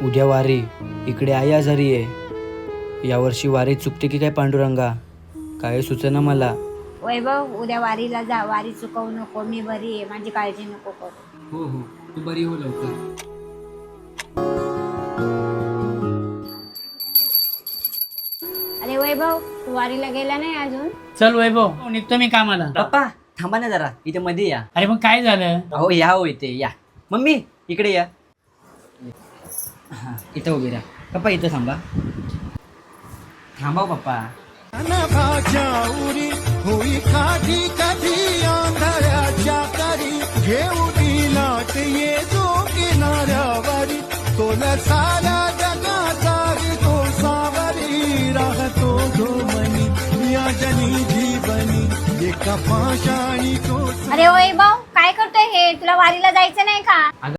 उद्या वारी, इकडे आई आजारी आहे. यावर्षी वारी चुकते की काय पांडुरंगा, काय सुचेना मला. वैभव, उद्या वारीला जा. वारी चुकवू नको. मी बरी आहे, माझी काळजी नको करू. हो हो, तू बरी हो लवकर. अरे वैभव, तू वारीला गेला नाही अजून? चल वैभव, निघतो मी कामाला. पप्पा थांबा ना जरा, इथे मध्ये या. अरे मग काय झालं? अहो या हो इथे या. मम्मी इकडे या. हा, इथं उभी राहा. पप्पा इथं थांबा. थांबा पप्पा. भाज्याउरी होई खाधी कधी आंधळ्याच्या करी घेऊ लाट ये जो किनाऱ्यावरी तोल साऱ्या जगाचा तो सावरी राहतो धोमनी या जनी जीवनी एका पाशाणी तो. अरे वैभव, काय करतोय हे? तुला वारीला जायचं नाही का?